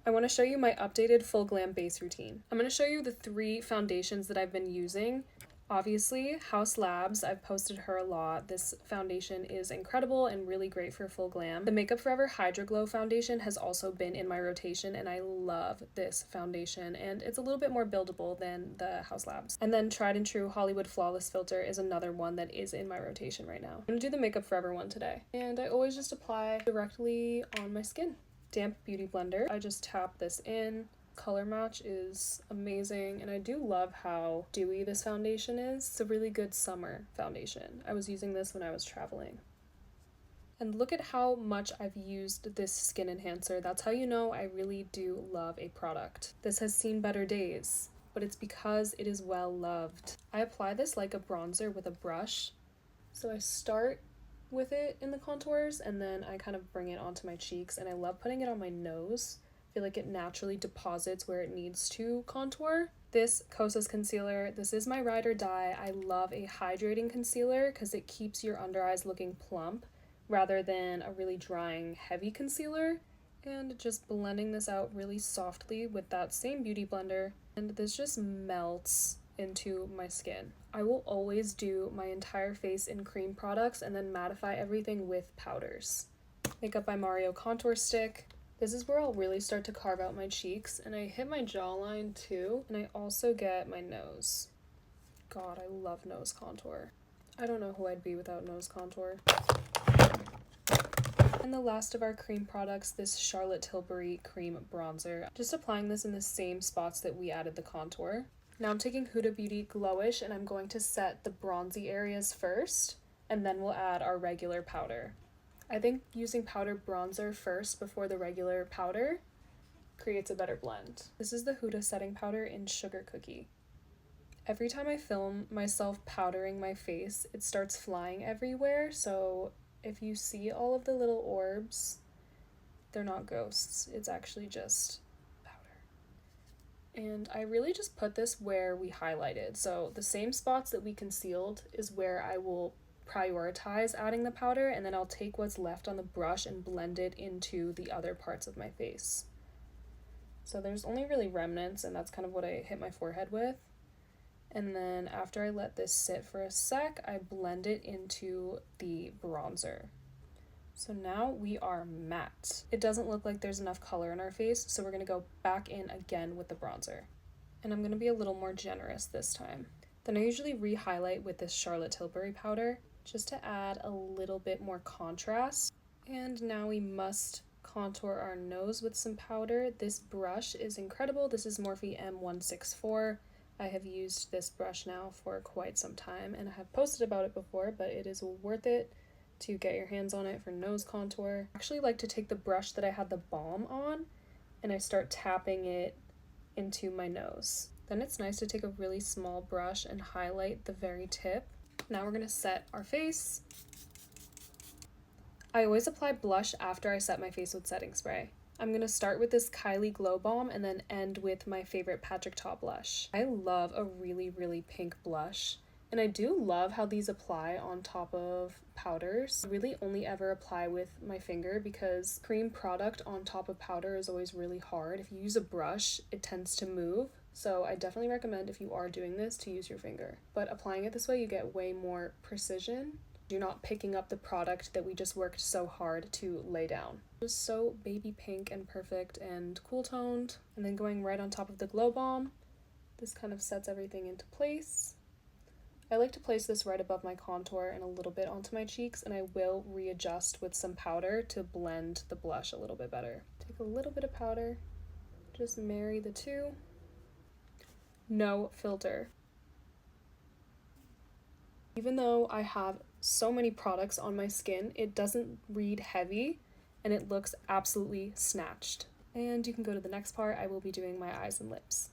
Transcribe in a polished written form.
I want to show you my updated full glam base routine. I'm going to show you the 3 foundations that I've been using. Obviously, House Labs, I've posted her a lot. This foundation is incredible and really great for full glam. The Makeup Forever Hydra Glow foundation has also been in my rotation, and I love this foundation, and it's a little bit more buildable than the House Labs. And then Tried and True Hollywood Flawless Filter is another one that is in my rotation right now. I'm gonna do the Makeup Forever one today, and I always just apply directly on my skin. Damp Beauty Blender. I just tap this in. Color match is amazing, and I do love how dewy this foundation is. It's a really good summer foundation. I was using this when I was traveling. And look at how much I've used this skin enhancer. That's how you know I really do love a product. This has seen better days, but it's because it is well loved. I apply this like a bronzer with a brush. So I start with it in the contours, and then I kind of bring it onto my cheeks, and I love putting it on my nose. I feel like it naturally deposits where it needs to contour. This Kosas concealer, this is my ride or die. I love a hydrating concealer because it keeps your under eyes looking plump rather than a really drying heavy concealer. And just blending this out really softly with that same beauty blender, and this just melts into my skin. I will always do my entire face in cream products and then mattify everything with powders. Makeup by Mario contour stick. This is where I'll really start to carve out my cheeks, and I hit my jawline too, and I also get my nose. God, I love nose contour. I don't know who I'd be without nose contour. And the last of our cream products, this Charlotte Tilbury cream bronzer. Just applying this in the same spots that we added the contour. Now I'm taking Huda Beauty Glowish, and I'm going to set the bronzy areas first, and then we'll add our regular powder. I think using powder bronzer first before the regular powder creates a better blend. This is the Huda setting powder in Sugar Cookie. Every time I film myself powdering my face, it starts flying everywhere, so if you see all of the little orbs, they're not ghosts. It's actually just powder. And I really just put this where we highlighted. So the same spots that we concealed is where I will prioritize adding the powder, and then I'll take what's left on the brush and blend it into the other parts of my face. So there's only really remnants, and that's kind of what I hit my forehead with. And then after I let this sit for a sec, I blend it into the bronzer. So now we are matte. It doesn't look like there's enough color in our face, so we're gonna go back in again with the bronzer. And I'm gonna be a little more generous this time. Then I usually re-highlight with this Charlotte Tilbury powder, just to add a little bit more contrast. And now we must contour our nose with some powder. This brush is incredible. This is Morphe M164. I have used this brush now for quite some time, and I have posted about it before, but it is worth it to get your hands on it for nose contour. I actually like to take the brush that I had the balm on, and I start tapping it into my nose. Then it's nice to take a really small brush and highlight the very tip. Now we're gonna set our face. I always apply blush after I set my face with setting spray. I'm gonna start with this Kylie Glow Balm and then end with my favorite Patrick Ta blush. I love a really, really pink blush, and I do love how these apply on top of powders. I really only ever apply with my finger because cream product on top of powder is always really hard. If you use a brush, it tends to move. So I definitely recommend, if you are doing this, to use your finger. But applying it this way, you get way more precision. You're not picking up the product that we just worked so hard to lay down. Just so baby pink and perfect and cool toned. And then going right on top of the Glow Balm. This kind of sets everything into place. I like to place this right above my contour and a little bit onto my cheeks, and I will readjust with some powder to blend the blush a little bit better. Take a little bit of powder, just marry the two. No filter. Even though I have so many products on my skin, it doesn't read heavy, and it looks absolutely snatched. And you can go to the next part. I will be doing my eyes and lips.